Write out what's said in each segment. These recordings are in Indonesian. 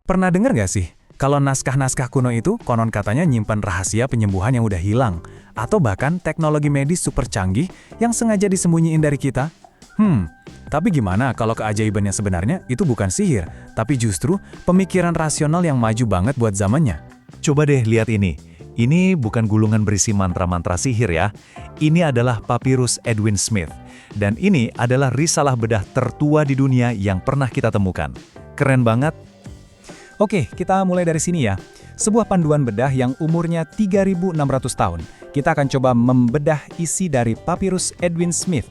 Pernah dengar nggak sih, kalau naskah-naskah kuno itu konon katanya nyimpan rahasia penyembuhan yang udah hilang, atau bahkan teknologi medis super canggih yang sengaja disembunyiin dari kita? Tapi gimana kalau keajaibannya sebenarnya itu bukan sihir, tapi justru pemikiran rasional yang maju banget buat zamannya? Coba deh lihat ini. Ini bukan gulungan berisi mantra-mantra sihir ya. Ini adalah papirus Edwin Smith. Dan ini adalah risalah bedah tertua di dunia yang pernah kita temukan. Keren banget. Oke, kita mulai dari sini ya. Sebuah panduan bedah yang umurnya 3.600 tahun. Kita akan coba membedah isi dari papirus Edwin Smith.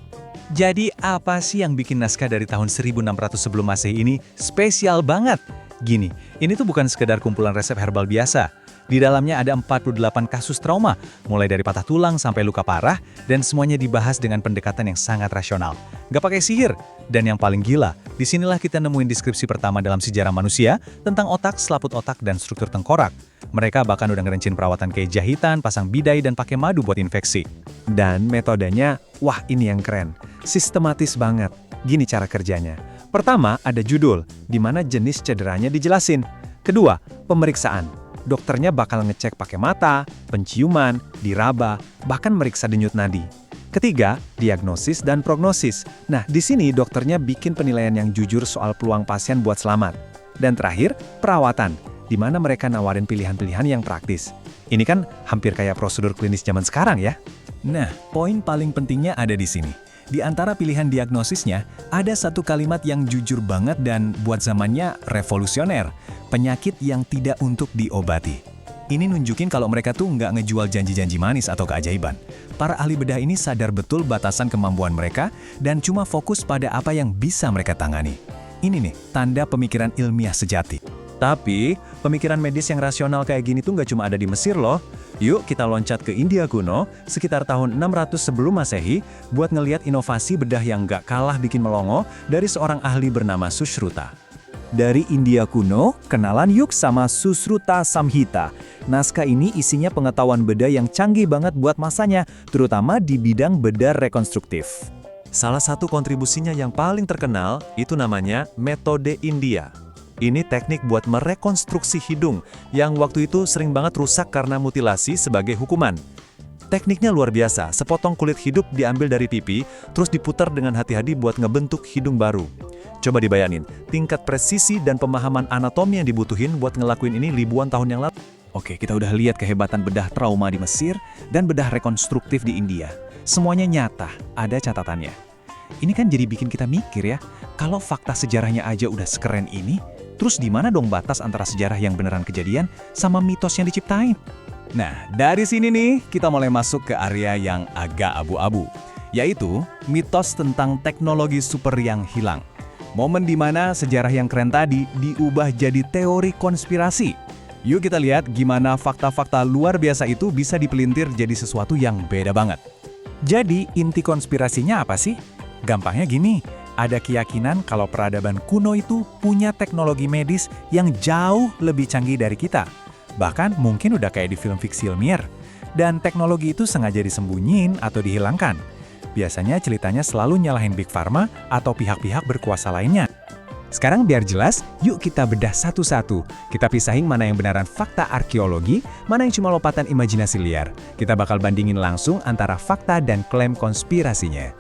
Jadi apa sih yang bikin naskah dari tahun 1600 sebelum Masehi ini spesial banget? Gini, ini tuh bukan sekedar kumpulan resep herbal biasa. Di dalamnya ada 48 kasus trauma, mulai dari patah tulang sampai luka parah, dan semuanya dibahas dengan pendekatan yang sangat rasional. Nggak pakai sihir. Dan yang paling gila, disinilah kita nemuin deskripsi pertama dalam sejarah manusia tentang otak, selaput otak, dan struktur tengkorak. Mereka bahkan udah ngerencin perawatan kayak jahitan, pasang bidai, dan pakai madu buat infeksi. Dan metodenya, wah ini yang keren. Sistematis banget. Gini cara kerjanya. Pertama, ada judul, di mana jenis cederanya dijelasin. Kedua, pemeriksaan. Dokternya bakal ngecek pakai mata, penciuman, diraba, bahkan meriksa denyut nadi. Ketiga, diagnosis dan prognosis. Nah, di sini dokternya bikin penilaian yang jujur soal peluang pasien buat selamat. Dan terakhir, perawatan, di mana mereka nawarin pilihan-pilihan yang praktis. Ini kan hampir kayak prosedur klinis zaman sekarang ya. Nah, poin paling pentingnya ada di sini. Di antara pilihan diagnosisnya, ada satu kalimat yang jujur banget dan buat zamannya revolusioner. Penyakit yang tidak untuk diobati. Ini nunjukin kalau mereka tuh nggak ngejual janji-janji manis atau keajaiban. Para ahli bedah ini sadar betul batasan kemampuan mereka dan cuma fokus pada apa yang bisa mereka tangani. Ini nih, tanda pemikiran ilmiah sejati. Tapi, pemikiran medis yang rasional kayak gini tuh nggak cuma ada di Mesir loh. Yuk kita loncat ke India kuno, sekitar tahun 600 sebelum Masehi, buat ngeliat inovasi bedah yang nggak kalah bikin melongo dari seorang ahli bernama Sushruta. Dari India kuno, kenalan yuk sama Sushruta Samhita. Naskah ini isinya pengetahuan bedah yang canggih banget buat masanya, terutama di bidang bedah rekonstruktif. Salah satu kontribusinya yang paling terkenal itu namanya metode India. Ini teknik buat merekonstruksi hidung yang waktu itu sering banget rusak karena mutilasi sebagai hukuman. Tekniknya luar biasa, sepotong kulit hidup diambil dari pipi, terus diputar dengan hati-hati buat ngebentuk hidung baru. Coba dibayangin, tingkat presisi dan pemahaman anatomi yang dibutuhin buat ngelakuin ini ribuan tahun yang lalu. Oke, kita udah lihat kehebatan bedah trauma di Mesir dan bedah rekonstruktif di India. Semuanya nyata, ada catatannya. Ini kan jadi bikin kita mikir ya, kalau fakta sejarahnya aja udah sekeren ini, terus di mana dong batas antara sejarah yang beneran kejadian sama mitos yang diciptain? Nah, dari sini nih kita mulai masuk ke area yang agak abu-abu, yaitu mitos tentang teknologi super yang hilang. Momen di mana sejarah yang keren tadi diubah jadi teori konspirasi. Yuk kita lihat gimana fakta-fakta luar biasa itu bisa dipelintir jadi sesuatu yang beda banget. Jadi inti konspirasinya apa sih? Gampangnya gini, ada keyakinan kalau peradaban kuno itu punya teknologi medis yang jauh lebih canggih dari kita. Bahkan mungkin udah kayak di film fiksi ilmiah. Dan teknologi itu sengaja disembunyiin atau dihilangkan. Biasanya ceritanya selalu nyalahin Big Pharma atau pihak-pihak berkuasa lainnya. Sekarang biar jelas, yuk kita bedah satu-satu. Kita pisahin mana yang beneran fakta arkeologi, mana yang cuma lompatan imajinasi liar. Kita bakal bandingin langsung antara fakta dan klaim konspirasinya.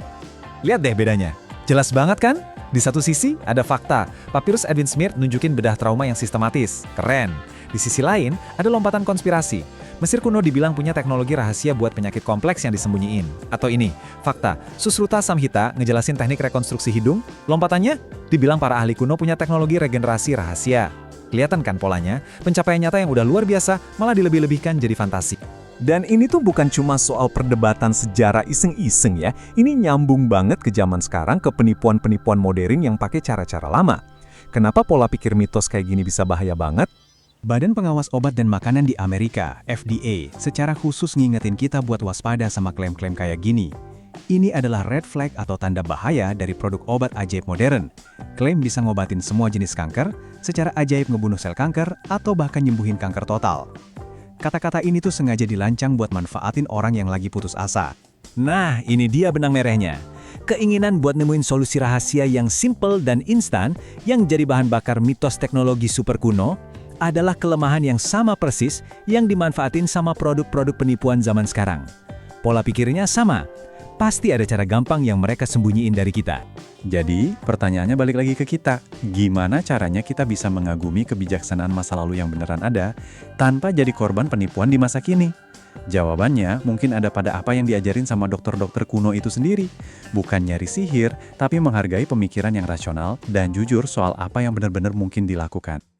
Lihat deh bedanya. Jelas banget kan? Di satu sisi ada fakta. Papirus Edwin Smith nunjukin bedah trauma yang sistematis. Keren. Di sisi lain, ada lompatan konspirasi. Mesir kuno dibilang punya teknologi rahasia buat penyakit kompleks yang disembunyiin. Atau ini, fakta. Sushruta Samhita ngejelasin teknik rekonstruksi hidung. Lompatannya, dibilang para ahli kuno punya teknologi regenerasi rahasia. Kelihatan kan polanya? Pencapaian nyata yang udah luar biasa, malah dilebih-lebihkan jadi fantasi. Dan ini tuh bukan cuma soal perdebatan sejarah iseng-iseng ya. Ini nyambung banget ke zaman sekarang, ke penipuan-penipuan modern yang pakai cara-cara lama. Kenapa pola pikir mitos kayak gini bisa bahaya banget? Badan Pengawas Obat dan Makanan di Amerika, FDA, secara khusus ngingetin kita buat waspada sama klaim-klaim kayak gini. Ini adalah red flag atau tanda bahaya dari produk obat ajaib modern. Klaim bisa ngobatin semua jenis kanker, secara ajaib ngebunuh sel kanker, atau bahkan nyembuhin kanker total. Kata-kata ini tuh sengaja dilancang buat manfaatin orang yang lagi putus asa. Nah, ini dia benang merahnya. Keinginan buat nemuin solusi rahasia yang simple dan instan yang jadi bahan bakar mitos teknologi super kuno adalah kelemahan yang sama persis yang dimanfaatin sama produk-produk penipuan zaman sekarang. Pola pikirnya sama. Pasti ada cara gampang yang mereka sembunyiin dari kita. Jadi, pertanyaannya balik lagi ke kita. Gimana caranya kita bisa mengagumi kebijaksanaan masa lalu yang beneran ada tanpa jadi korban penipuan di masa kini? Jawabannya mungkin ada pada apa yang diajarin sama dokter-dokter kuno itu sendiri. Bukan nyari sihir, tapi menghargai pemikiran yang rasional dan jujur soal apa yang benar-benar mungkin dilakukan.